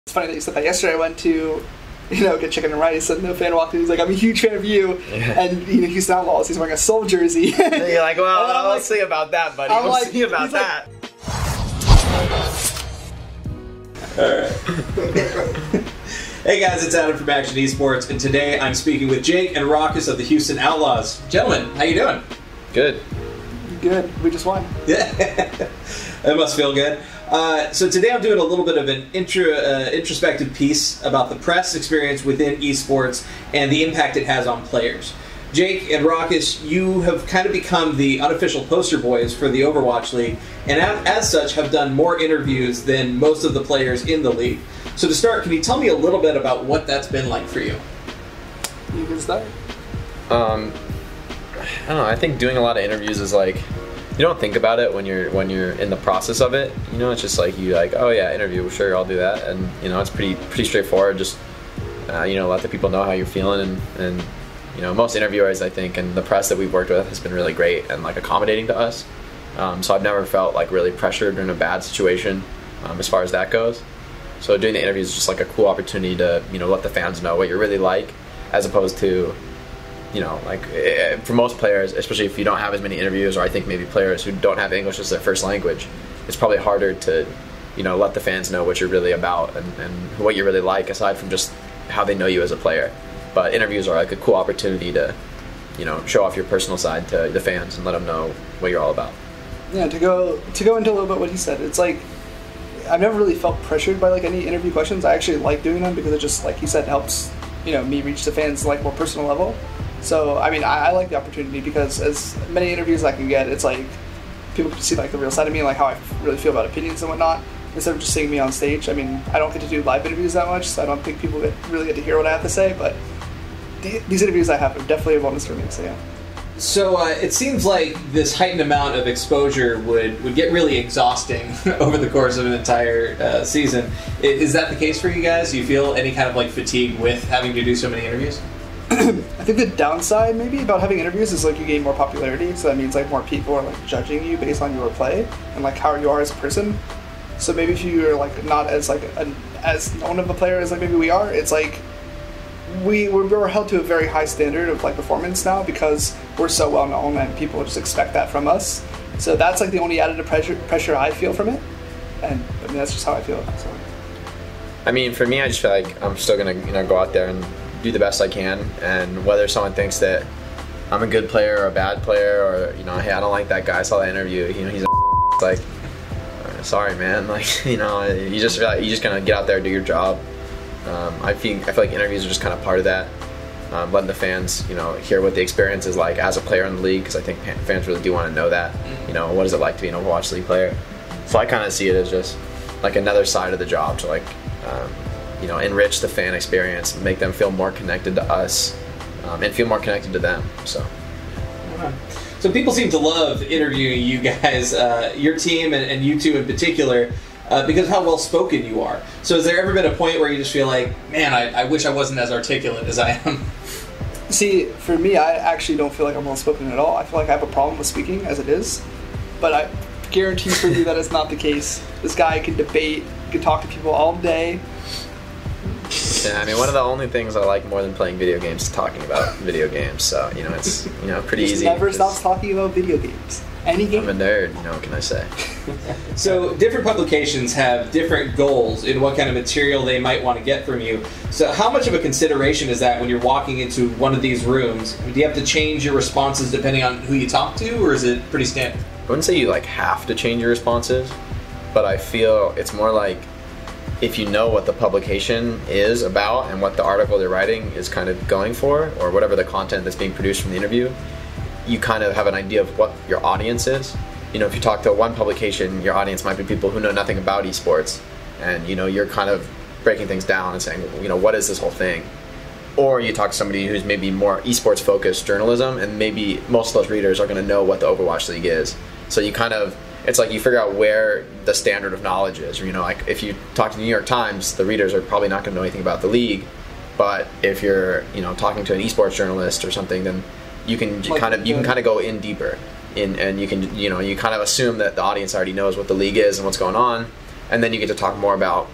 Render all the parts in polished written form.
It's funny that you said that. Yesterday I went to, get chicken and rice, and the fan walked in. He's like, "I'm a huge fan of you," and Houston Outlaws. He's wearing a Soul jersey. And you're like, "Well, let's see about that, buddy. We'll see about that." Alright. Hey guys, it's Adam from Akshon Esports, and today I'm speaking with Jake and Rawkus of the Houston Outlaws. Gentlemen, how you doing? Good. Good. We just won. Yeah. That must feel good. So today I'm doing a little bit of an introspective piece about the press experience within esports and the impact it has on players. Jake and Rawkus, you have kind of become the unofficial poster boys for the Overwatch League, and as such have done more interviews than most of the players in the league. So to start, can you tell me a little bit about what that's been like for you? You can start. I don't know. I think doing a lot of interviews is like, you don't think about it when you're in the process of it. It's just like oh yeah, interview, sure, I'll do that, and it's pretty straightforward. Just let the people know how you're feeling, and most interviewers, I think, and the press that we've worked with has been really great and like accommodating to us. So I've never felt like really pressured or in a bad situation as far as that goes. So doing the interviews is just like a cool opportunity to let the fans know what you're really like, as opposed to for most players, especially if you don't have as many interviews, or I think maybe players who don't have English as their first language, it's probably harder to let the fans know what you're really about and what you really like, aside from just how they know you as a player. But interviews are like a cool opportunity to show off your personal side to the fans and let them know what you're all about. Yeah, to go into a little bit what he said, it's like I've never really felt pressured by like any interview questions. I actually like doing them because it just, like he said, helps me reach the fans like more personal level. So I mean, I like the opportunity because as many interviews as I can get, it's like people can see like the real side of me, like how I really feel about opinions and whatnot, instead of just seeing me on stage. I mean, I don't get to do live interviews that much, so I don't think people really get to hear what I have to say. But these interviews I have are definitely a bonus for me. So yeah. So it seems like this heightened amount of exposure would get really exhausting over the course of an entire season. Is that the case for you guys? Do you feel any kind of like fatigue with having to do so many interviews? I think the downside maybe about having interviews is like you gain more popularity, so that means like more people are like judging you based on your play and like how you are as a person. So maybe if you are like not as like as known of a player as like maybe we are, it's like we're held to a very high standard of like performance now because we're so well known and people just expect that from us. So that's like the only added pressure I feel from it, and I mean that's just how I feel. So. I mean, for me, I just feel like I'm still gonna go out there and do the best I can, and whether someone thinks that I'm a good player or a bad player, or hey, I don't like that guy, I saw that interview, he's a like, sorry man, like you just gonna get out there and do your job. I feel like interviews are just kind of part of that, letting the fans hear what the experience is like as a player in the league, because I think fans really do want to know that, what is it like to be an Overwatch League player. So I kind of see it as just like another side of the job to like enrich the fan experience, make them feel more connected to us, and feel more connected to them. So people seem to love interviewing you guys, your team, and you two in particular, because of how well spoken you are. So has there ever been a point where you just feel like, man, I wish I wasn't as articulate as I am? See, for me, I actually don't feel like I'm well spoken at all. I feel like I have a problem with speaking as it is, but I guarantee for you that is not the case. This guy can debate, can talk to people all day. Yeah, I mean, one of the only things I like more than playing video games is talking about video games. So it's pretty easy. Never stops talking about video games. Any game. I'm a nerd. What can I say? So different publications have different goals in what kind of material they might want to get from you. So how much of a consideration is that when you're walking into one of these rooms? Do you have to change your responses depending on who you talk to, or is it pretty standard? I wouldn't say you have to change your responses, but I feel it's more like, if you know what the publication is about and what the article they're writing is kind of going for, or whatever the content that's being produced from the interview, you kind of have an idea of what your audience is. If you talk to one publication, your audience might be people who know nothing about esports, and you're kind of breaking things down and saying, what is this whole thing? Or you talk to somebody who's maybe more esports focused journalism, and maybe most of those readers are going to know what the Overwatch League is. So you kind of, it's like you figure out where the standard of knowledge is. Like if you talk to the New York Times, the readers are probably not going to know anything about the league. But if you're talking to an esports journalist or something, then you can kind of go in deeper, and you can you kind of assume that the audience already knows what the league is and what's going on, and then you get to talk more about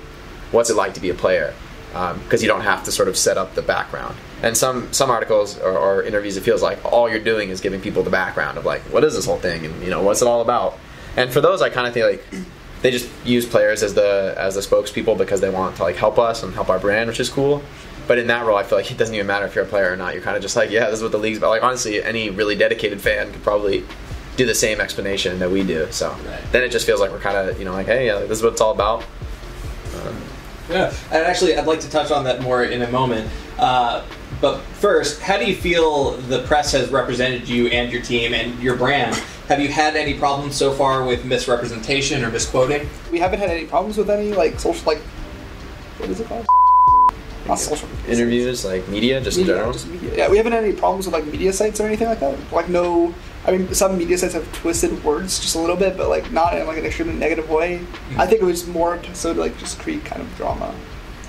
what's it like to be a player, because you don't have to sort of set up the background. And some articles or interviews, it feels like all you're doing is giving people the background of like, what is this whole thing, and what's it all about. And for those, I kind of think like they just use players as the spokespeople because they want to like help us and help our brand, which is cool. But in that role, I feel like it doesn't even matter if you're a player or not. You're kind of just like, yeah, this is what the league's about. Like honestly, any really dedicated fan could probably do the same explanation that we do. So then it just feels like we're kind of like, hey, yeah, this is what it's all about. Yeah, and actually, I'd like to touch on that more in a moment. But first, how do you feel the press has represented you and your team and your brand? Have you had any problems so far with misrepresentation or misquoting? We haven't had any problems with any social what is it called? Not social interviews, like media, just media, in general. Just media. Yeah, we haven't had any problems with like media sites or anything like that. Like no, I mean some media sites have twisted words just a little bit, but like not in like an extremely negative way. Mm-hmm. I think it was more so to like just create kind of drama.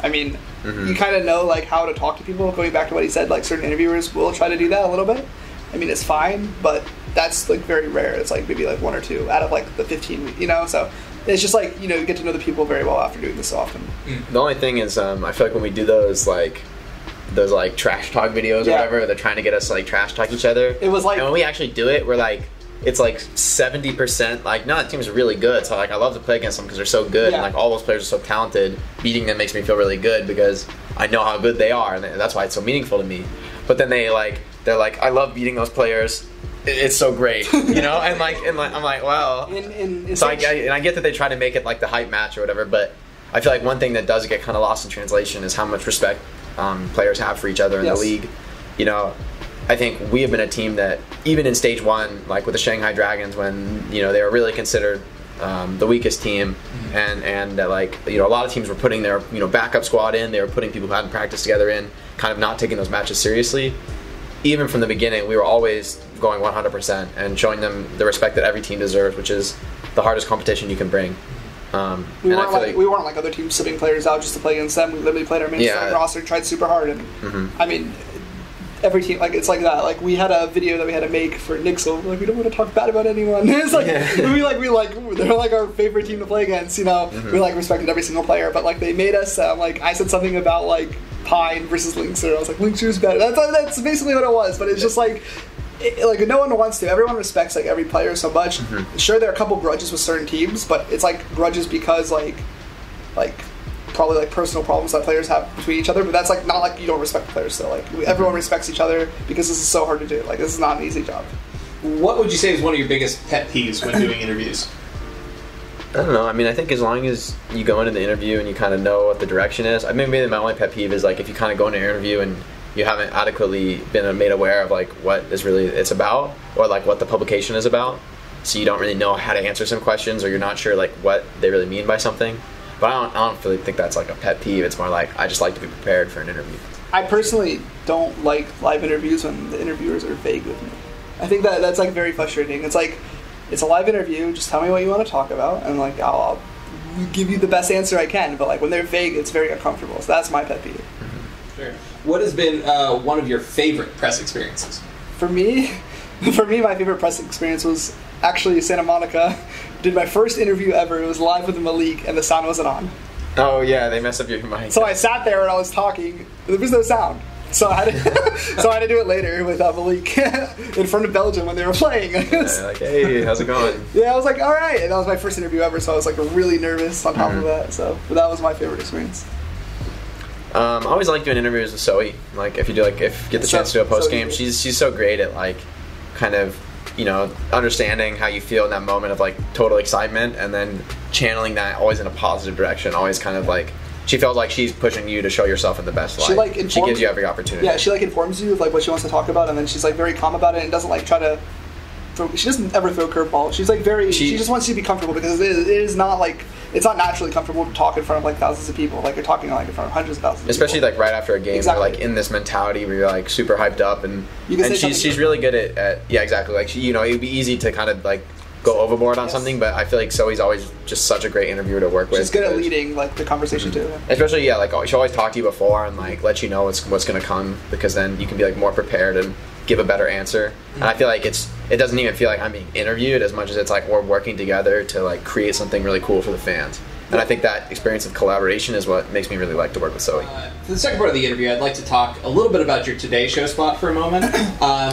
I mean, you kind of know like how to talk to people. Going back to what he said, like certain interviewers will try to do that a little bit. I mean, it's fine, but that's like very rare. It's like maybe like 1 or 2 out of like the 15, so it's just like, you get to know the people very well after doing this so often. The only thing is, I feel like when we do those trash talk videos or whatever, they're trying to get us to like trash talk each other. It was like, and when we actually do it, we're like, it's like 70% like, no, that team's really good, so like I love to play against them because they're so good, and like all those players are so talented. Beating them makes me feel really good because I know how good they are, and that's why it's so meaningful to me. But then they're like, I love beating those players. It's so great, and I'm like, well, so I get that they try to make it like the hype match or whatever, but I feel like one thing that does get kind of lost in translation is how much respect players have for each other in the league. I think we have been a team that even in stage 1, like with the Shanghai Dragons, when they were really considered the weakest team, and that like a lot of teams were putting their backup squad in, they were putting people who hadn't practiced together in, kind of not taking those matches seriously. Even from the beginning, we were always going 100% and showing them the respect that every team deserves, which is the hardest competition you can bring. We weren't like other teams subbing players out just to play against them. We literally played our main roster, tried super hard, and I mean, every team it's like that. Like we had a video that we had to make for Nixel. Like we don't want to talk bad about anyone. It's like they're like our favorite team to play against. We like respected every single player, but like they made us I said something about like Pine versus Linkser. I was like, Linkser's better. That's basically what it was. But it's just like no one wants to. Everyone respects like every player so much. Sure, there are a couple grudges with certain teams, but it's like grudges because like probably like personal problems that players have between each other. But that's like not like you don't respect the players. So like everyone respects each other because this is so hard to do. Like this is not an easy job. What would you say is one of your biggest pet peeves when doing interviews? I don't know. I mean, I think as long as you go into the interview and you kind of know what the direction is. I mean, maybe my only pet peeve is like if you kind of go into an interview and you haven't adequately been made aware of like what is really it's about, or like what the publication is about, so you don't really know how to answer some questions, or you're not sure like what they really mean by something. But I don't really think that's like a pet peeve. It's more like I just like to be prepared for an interview. I personally don't like live interviews when the interviewers are vague with me. I think that's like very frustrating. It's like, it's a live interview, just tell me what you want to talk about, and like I'll give you the best answer I can. But like when they're vague, it's very uncomfortable. So that's my pet peeve. Sure. What has been one of your favorite press experiences? For me, my favorite press experience was actually Santa Monica. Did my first interview ever. It was live with Malik, and the sound wasn't on. Oh yeah, they messed up your mic. So I sat there and I was talking. There was no sound. So I had to do it later with Malik in front of Belgium when they were playing. Like, hey, how's it going? Yeah, I was like, all right. And that was my first interview ever, so I was like really nervous on top of that. But that was my favorite experience. I always like doing interviews with Zoe. Like if you get the chance to do a post game, she's so great at like kind of understanding how you feel in that moment of like total excitement, and then channeling that always in a positive direction. Always kind of like she feels like she's pushing you to show yourself in the best light. She gives you every opportunity. Yeah, she like informs you of like what she wants to talk about, and then she's like very calm about it and doesn't like try to. She doesn't ever throw curveballs. She's like she just wants you to be comfortable because it is not like. It's not naturally comfortable to talk in front of like thousands of people. Like you're talking like in front of hundreds of thousands. Especially like right after a game, you're like in this mentality where you're like super hyped up, and she's really good at yeah, exactly. Like it would be easy to kind of like go overboard on something, but I feel like Zoe's always just such a great interviewer to work with. She's good at leading like the conversation too. Especially like she'll always talk to you before and like let you know what's going to come, because then you can be like more prepared and give a better answer. And I feel like it doesn't even feel like I'm being interviewed as much as it's like we're working together to like create something really cool for the fans. And I think that experience of collaboration is what makes me really like to work with Zoe. For the second part of the interview, I'd like to talk a little bit about your Today Show spot for a moment.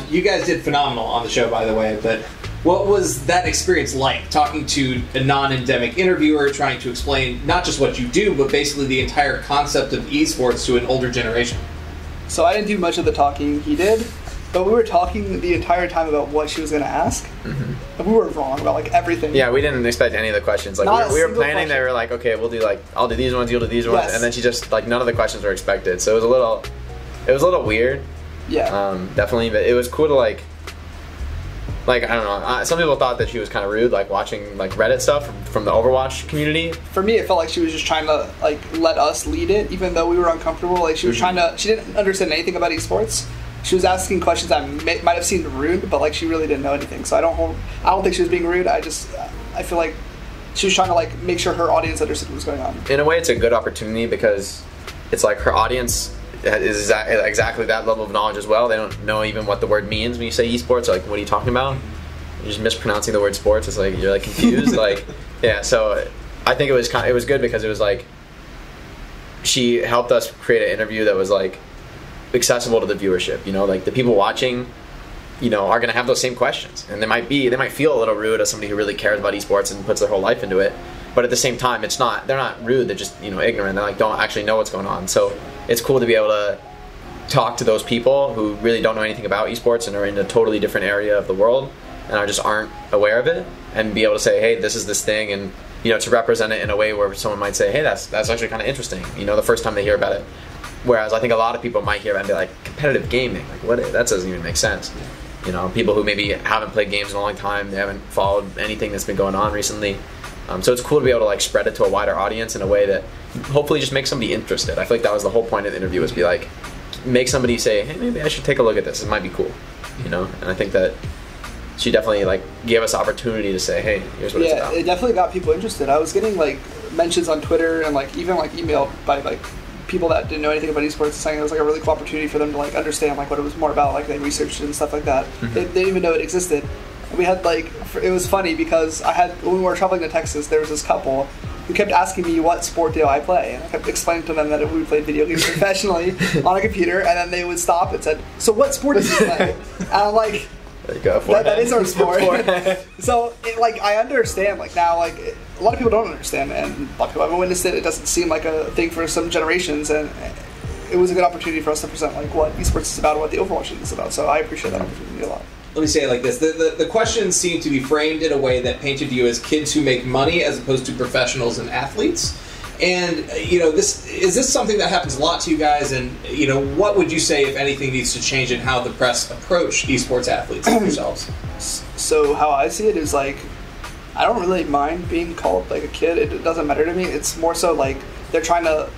You guys did phenomenal on the show, by the way, but what was that experience like, talking to a non-endemic interviewer, trying to explain not just what you do, but basically the entire concept of esports to an older generation? So I didn't do much of the talking, he did. But we were talking the entire time about what she was going to ask, and we were wrong about like everything. Yeah, we didn't expect any of the questions. Like we were planning, they were like, okay, we'll do like I'll do these ones, you'll do these ones, and then she just like none of the questions were expected. So it was a little weird. Yeah. Definitely, but it was cool to like I don't know. Some people thought that she was kind of rude, like watching like Reddit stuff from the Overwatch community. For me, it felt like she was just trying to like let us lead it, even though we were uncomfortable. Like she was trying to. She didn't understand anything about esports. She was asking questions that might have seemed rude, but like she really didn't know anything. So I don't think she was being rude. I feel like she was trying to like make sure her audience understood what was going on. In a way, it's a good opportunity because it's like her audience is exactly that level of knowledge as well. They don't know even what the word means when you say esports. Like, what are you talking about? You're just mispronouncing the word sports. It's like you're like confused. Like, yeah. So I think it was good because it was like she helped us create an interview that was like accessible to the viewership, you know, like the people watching, you know, are going to have those same questions, and they might feel a little rude as somebody who really cares about esports and puts their whole life into it, but at the same time they're not rude, they're just, you know, ignorant. They like don't actually know what's going on. So it's cool to be able to talk to those people who really don't know anything about esports and are in a totally different area of the world and aren't aware of it, and be able to say, hey, this is this thing, and you know, to represent it in a way where someone might say, hey, that's actually kind of interesting, you know, the first time they hear about it. Whereas I think a lot of people might hear about it and be like, competitive gaming, like what? That doesn't even make sense. You know, people who maybe haven't played games in a long time, they haven't followed anything that's been going on recently. So it's cool to be able to like spread it to a wider audience in a way that hopefully just makes somebody interested. I feel like that was the whole point of the interview, was be like, make somebody say, hey, maybe I should take a look at this. It might be cool, you know. And I think that she definitely like gave us opportunity to say, hey, here's what it's about. Yeah, it definitely got people interested. I was getting like mentions on Twitter and like even like emailed by like people that didn't know anything about esports, saying it was like a really cool opportunity for them to like understand like what it was more about. Like they researched it and stuff like that. They didn't even know it existed. And we had like, it was funny because when we were traveling to Texas, there was this couple who kept asking me what sport do I play, and I kept explaining to them that we played video games professionally on a computer, and then they would stop and said, so what sport do you play? And I'm like, there you go, that is our sport. So like I understand like now, like a lot of people don't understand, and a lot of people haven't witnessed it. It doesn't seem like a thing for some generations, and it was a good opportunity for us to present like what esports is about and what the Overwatch is about. So I appreciate that opportunity a lot. Let me say it like this. The questions seem to be framed in a way that painted you as kids who make money as opposed to professionals and athletes. And, you know, is this something that happens a lot to you guys? And, you know, what would you say, if anything, needs to change in how the press approach esports athletes like yourselves? So how I see it is like, I don't really mind being called like a kid. It doesn't matter to me. It's more so like they're trying to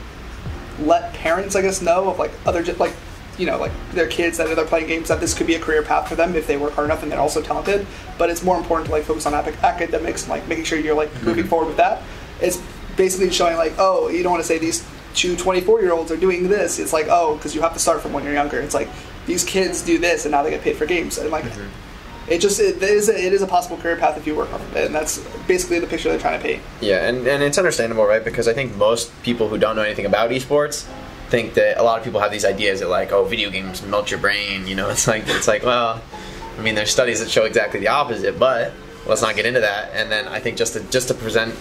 let parents, I guess, know of like other, like, you know, like their kids that are playing games, that this could be a career path for them if they work hard enough and they're also talented. But it's more important to like focus on academics and like making sure you're like moving forward with that. It's basically showing like, oh, you don't want to say these two 24-year-olds are doing this. It's like, oh, because you have to start from when you're younger. It's like these kids do this and now they get paid for games, and like it is a possible career path if you work hard for it, and that's basically the picture they're trying to paint. Yeah, and it's understandable, right? Because I think most people who don't know anything about esports think that a lot of people have these ideas that like, oh, video games melt your brain, you know. It's like well, I mean, there's studies that show exactly the opposite, but let's not get into that. And then I think just to present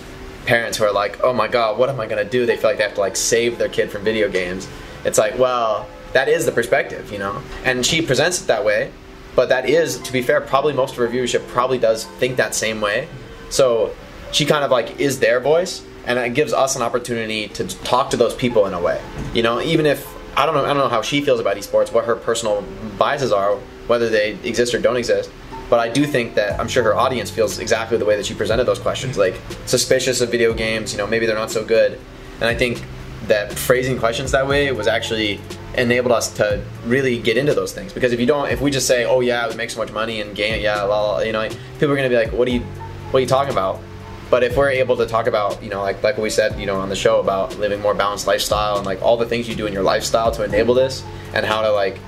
parents who are like, oh my god, what am I gonna do? They feel like they have to like save their kid from video games. It's like, well, that is the perspective, you know. And she presents it that way, but that is, to be fair, probably most of her viewership probably does think that same way. So she kind of like is their voice, and it gives us an opportunity to talk to those people in a way, you know. Even if I don't know how she feels about esports, what her personal biases are, whether they exist or don't exist, but I do think that I'm sure her audience feels exactly the way that she presented those questions, like suspicious of video games, you know, maybe they're not so good. And I think that phrasing questions that way was actually enabled us to really get into those things, because if we just say, oh yeah, we make so much money and game, yeah, la, you know, people are gonna be like, what are you talking about? But if we're able to talk about, you know, like what we said, you know, on the show about living more balanced lifestyle and like all the things you do in your lifestyle to enable this, and how to like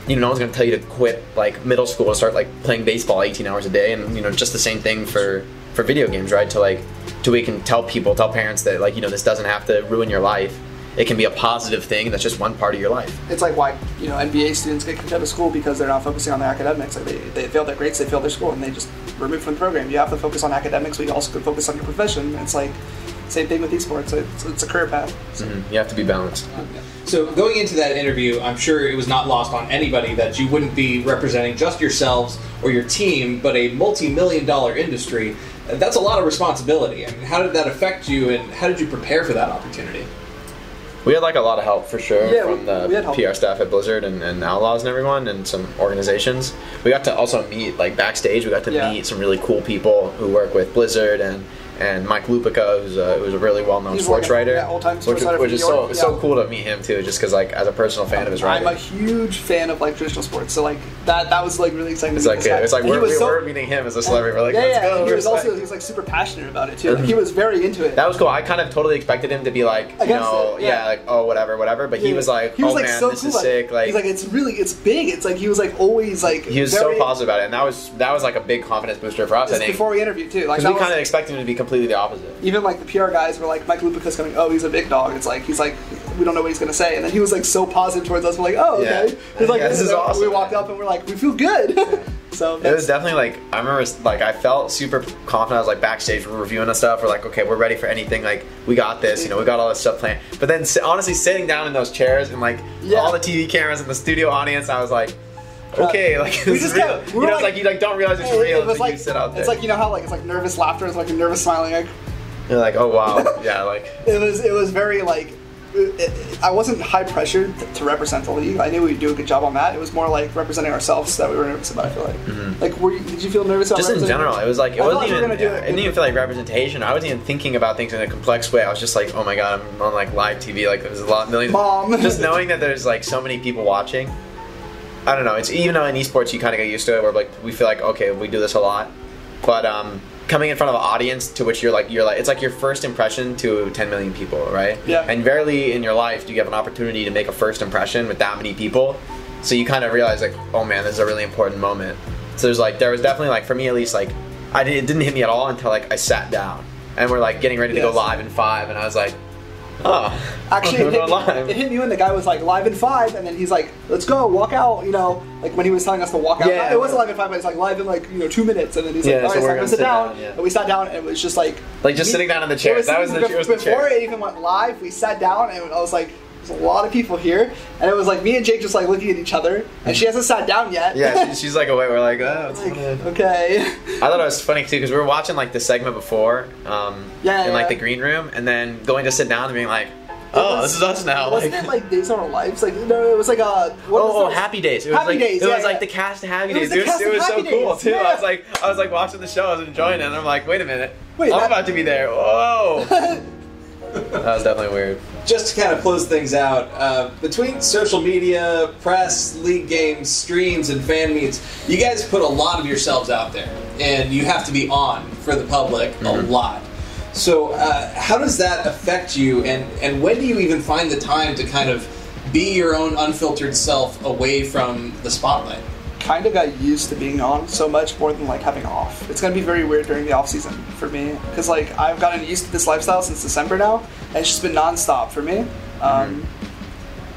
you know, no one's gonna tell you to quit like middle school and start like playing baseball 18 hours a day, and you know, just the same thing for video games, right? To we can tell parents that like, you know, this doesn't have to ruin your life. It can be a positive thing that's just one part of your life. It's like why, you know, NBA students get kicked out of school because they're not focusing on their academics. Like they failed their grades, they failed their school, and they just removed from the program. You have to focus on academics, but you also can focus on your profession. It's like same thing with esports. It's a career path. So. You have to be balanced. So going into that interview, I'm sure it was not lost on anybody that you wouldn't be representing just yourselves or your team, but a multi-million-dollar industry. That's a lot of responsibility. I mean, how did that affect you, and how did you prepare for that opportunity? We had like a lot of help for sure from the we PR staff at Blizzard and Outlaws and everyone, and some organizations. We got to also meet like backstage. We got to meet some really cool people who work with Blizzard and Mike Lupica, who's a really well-known sports writer, which is so cool to meet him too, just because like as a personal fan of his writing. I'm a huge fan of like traditional sports, so like that was like really exciting. It's like we're meeting him as a celebrity. We're like, let's go. He was like super passionate about it too. Like, he was very into it. That was cool. I kind of totally expected him to be like, you know, like oh whatever, but he was like, oh man, so this cool. is sick. Like he's like, it's big. It's like he was like always like he was so positive about it, and that was like a big confidence booster for us. I think before we interviewed too, like we kind of expected him to be completely the opposite. Even like the PR guys were like, Mike Lupica's coming. Oh, he's a big dog. It's like he's like, we don't know what he's gonna say, and then he was like so positive towards us. We're like, oh okay. He's like, this is awesome. We walked up and we're like, we feel good. So it was definitely like, I remember like I felt super confident. I was like backstage, we're reviewing the stuff. We're like, okay, we're ready for anything. Like we got this. You know, we got all this stuff planned. But then honestly, sitting down in those chairs and like all the TV cameras and the studio audience, I was like, okay, like we this is real. You know, it's like you like don't realize it's real until like, you sit out there. It's like, you know how like it's like nervous laughter, it's like a nervous smiling. Like you're like, oh wow, yeah, like it was very like. I wasn't high pressured to represent the league. I knew we'd do a good job on that. It was more like representing ourselves that we were nervous about. I feel like, like, did you feel nervous about? Just in general, it was like it didn't even feel like representation. I wasn't even thinking about things in a complex way. I was just like, oh my god, I'm on like live TV. Like there's millions. Mom. Just knowing that there's like so many people watching. I don't know. It's even though in esports you kind of get used to it, where like we feel like okay, we do this a lot, but coming in front of an audience to which you're like it's like your first impression to 10 million people, right? Yeah. And rarely in your life do you have an opportunity to make a first impression with that many people. So you kind of realize like, oh man, this is a really important moment. So there was definitely like, for me at least, like it didn't hit me at all until like I sat down and we're like getting ready to go live in 5, and I was like, oh, actually, it hit me when the guy was like live in 5, and then he's like, "Let's go, walk out." You know, like when he was telling us to walk out. Yeah, it wasn't live in 5, but it's like live in like 2 minutes, and then he's like, "All right, so we're gonna sit down." And we sat down, and it was just like just sitting down in the chair. That was the chair. Before it even went live, we sat down, and I was like, "There's a lot of people here," and it was like me and Jake just like looking at each other, and she hasn't sat down yet. Yeah, she's like away. We're like, oh, it's like, okay. I thought it was funny too because we were watching like the segment before, in like the green room, and then going to sit down and being like, oh, this is us now. Wasn't it like Days of Our Lives? Like no, it was like Happy Days. It was Happy Days. It was like the cast of Happy Days. It was so cool too. I was like watching the show, I was enjoying it, and I'm like, wait a minute, I'm about to be there. Whoa. That was definitely weird. Just to kind of close things out, between social media, press, league games, streams, and fan meets, you guys put a lot of yourselves out there, and you have to be on for the public a lot. So how does that affect you, and when do you even find the time to kind of be your own unfiltered self away from the spotlight? Kind of got used to being on so much more than like having off. It's gonna be very weird during the off season for me because like I've gotten used to this lifestyle since December now, and it's just been nonstop for me.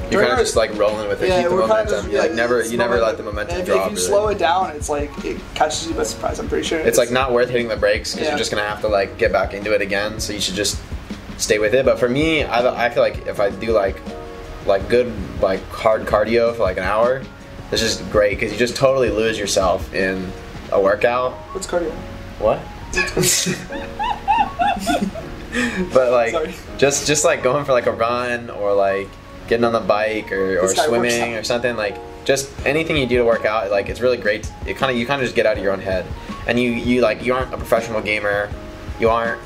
You're kind of just like rolling with it, keep the momentum. You never let the momentum drop. If you slow it down, it's like it catches you by surprise. I'm pretty sure it's like not worth hitting the brakes because you're just gonna have to like get back into it again. So you should just stay with it. But for me, I feel like if I do like good like hard cardio for like an hour, it's just great because you just totally lose yourself in a workout. What's cardio? What? But like just like going for like a run or like getting on the bike or swimming or something, like just anything you do to work out, like it's really great. You kind of just get out of your own head, and you aren't a professional gamer, you aren't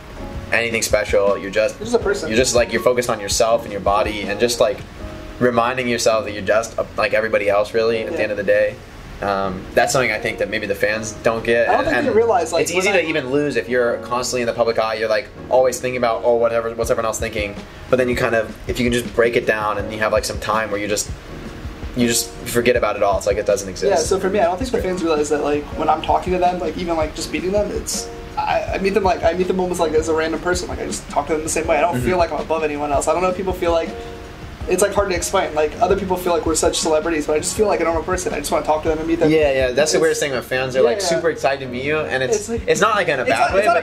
anything special. You're just a person. You're just like you're focused on yourself and your body, and just like reminding yourself that you're just like everybody else really at the end of the day. That's something I think that maybe the fans don't get. I don't think they realize like it's easy to even lose if you're constantly in the public eye. You're like always thinking about what's everyone else thinking, but then you kind of, if you can just break it down and you have like some time where you're just you just forget about it all. It's like it doesn't exist. Yeah, so for me, I don't think the fans realize that, like, when I'm talking to them, like, even, like, just meeting them, I meet them almost, like, as a random person. Like, I just talk to them the same way. I don't feel like I'm above anyone else. I don't know if people feel like, it's, like, hard to explain. Like, other people feel like we're such celebrities, but I just feel like a normal person. I just want to talk to them and meet them. Yeah, that's the weirdest thing when fans are, like, super excited to meet you, and it's not, like, in a bad way, but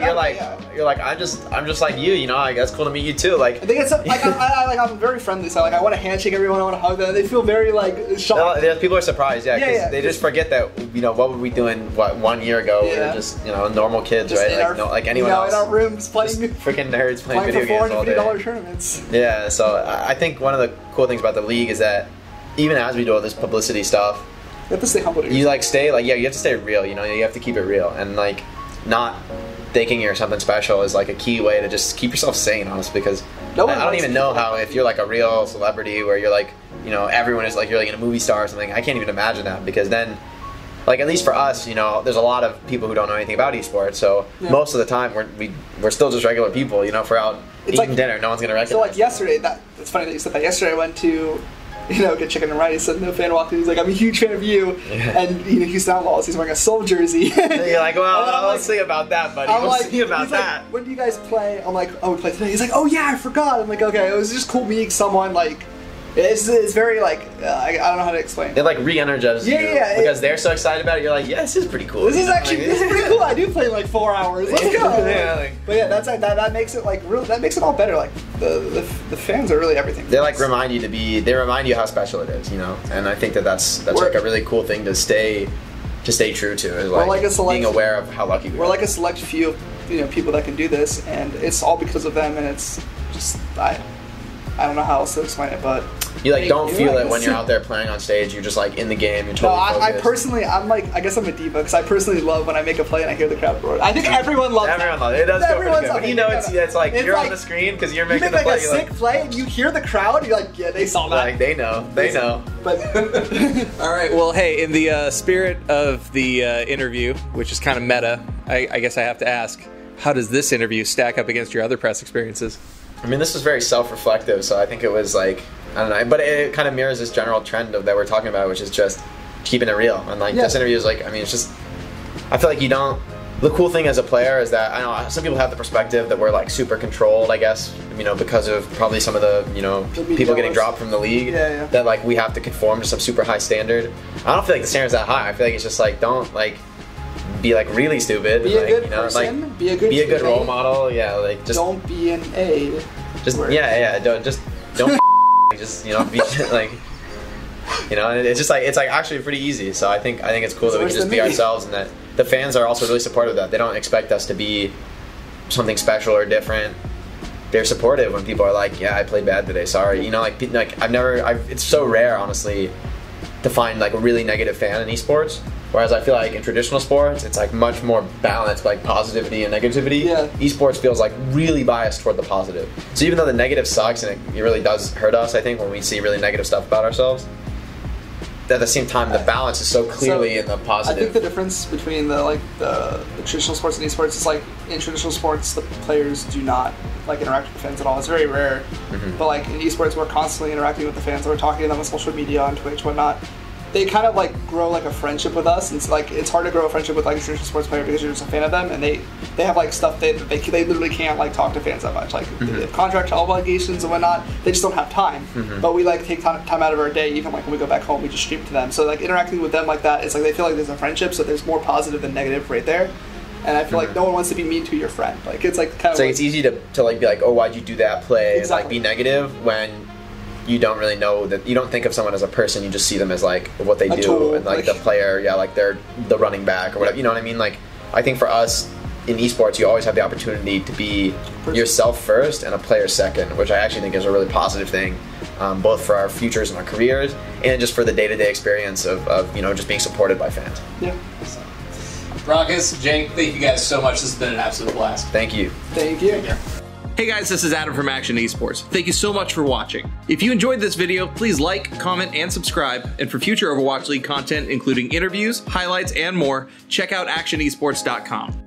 you're like, I'm just like you, you know, like, that's cool to meet you, too. Like, I think it's, like, I'm very friendly, so, like, I want to handshake everyone, I want to hug them. They feel very, like, shocked. People are surprised, because they just forget that, you know, what were we doing, 1 year ago? We were just, you know, normal kids, just right? Like anyone else. in our rooms playing. Freaking nerds playing video games all day. $450 tournaments. Yeah, so I think one of the cool things about the league is that even as we do all this publicity stuff, you have to stay humble. You like stay like you have to stay real. You know, you have to keep it real, and like not thinking you're something special is like a key way to just keep yourself sane, honestly. Because I don't even know how if you're like a real celebrity where you're like, you know, everyone is like you're like a movie star or something. I can't even imagine that, because then, like, at least for us, you know, there's a lot of people who don't know anything about esports. So most of the time we're still just regular people. You know, if we're out eating dinner, no one's gonna recognize. So like yesterday, it's funny that you said that. Yesterday I went to, you know, get chicken and rice, and the fan walked in. He's like, "I'm a huge fan of you," and you know, he's Outlaws. He's wearing a Soul jersey. And you're like, "Well, let's see about that, buddy. We'll see about that." Like, when do you guys play? I'm like, "Oh, we play today." He's like, "Oh yeah, I forgot." I'm like, "Okay." It was just cool meeting someone like. It's very like I don't know how to explain. It like re-energizes you because they're so excited about it. You're like, yeah, this is pretty cool. This is actually this is pretty cool. I do play like 4 hours. Let's go. But yeah, that makes it like real. That makes it all better. Like the fans are really everything. They like remind you how special it is, you know. And I think that's like a really cool thing to stay true to. Is like being aware of how lucky we are. We're like a select few of people that can do this, and it's all because of them. And it's just I don't know how else to explain it, but. You like don't feel it when you're out there playing on stage. You're just like in the game. You're totally focused. I personally, I guess I'm a diva because I personally love when I make a play and I hear the crowd roar. I think everyone loves it. Everyone loves it. It does feel pretty good. But you know, it's like you're on the screen because you're making the play. You make like a sick play and you hear the crowd. You're like, yeah, they saw that. Like they know. But all right. Well, hey, in the spirit of the interview, which is kind of meta, I guess I have to ask, how does this interview stack up against your other press experiences? I mean, this was very self-reflective, so I think it was like, I don't know, but it kind of mirrors this general trend that we're talking about, which is just keeping it real. And like this interview is like, I mean, it's just, I feel like you don't, the cool thing as a player is that, I know some people have the perspective that we're like super controlled, I guess, you know, because of probably some of the, you know, people getting dropped from the league, that like we have to conform to some super high standard. I don't feel like the standard's that high. I feel like it's just like, don't like, be like really stupid. Be a like, good you know, person. Like, be a good role model. Yeah, like just don't be an aid. Just don't just you know be like you know. And it's just like it's like actually pretty easy. So I think it's cool that we can just be ourselves, and that the fans are also really supportive of that. They don't expect us to be something special or different. They're supportive when people are like, yeah, I played bad today. Sorry, you know, like it's so rare, honestly, to find like a really negative fan in esports. Whereas I feel like in traditional sports, it's like much more balanced, like positivity and negativity. Yeah. Esports feels like really biased toward the positive. So even though the negative sucks and it really does hurt us, I think, when we see really negative stuff about ourselves, at the same time, the balance is so clearly in the positive. I think the difference between the traditional sports and esports is like in traditional sports, the players do not like interact with the fans at all. It's very rare. Mm-hmm. But like in esports, we're constantly interacting with the fans. We're talking to them on social media, on Twitch, whatnot. They kind of like grow like a friendship with us, and it's hard to grow a friendship with like a traditional sports player because you're just a fan of them, and they have like stuff they literally can't like talk to fans that much, like they have contract obligations and whatnot. They just don't have time. But we like take time out of our day, even like when we go back home, we just stream to them. So like interacting with them like that, it's like they feel like there's a friendship, so there's more positive than negative right there. And I feel like no one wants to be mean to your friend. Like it's like kind of it's easy to like be like, oh, why'd you do that play? Exactly. Like be negative when you don't really know that. You don't think of someone as a person. You just see them as like what they do tool, and like the player. Yeah, like they're the running back or whatever. You know what I mean? Like I think for us in esports, you always have the opportunity to be yourself first and a player second, which I actually think is a really positive thing, both for our futures and our careers, and just for the day-to-day experience of you know just being supported by fans. Yeah. Rawkus, Jake, thank you guys so much. This has been an absolute blast. Thank you. Thank you. Hey guys, this is Adam from Akshon Esports. Thank you so much for watching. If you enjoyed this video, please like, comment, and subscribe. And for future Overwatch League content, including interviews, highlights, and more, check out AkshonEsports.com.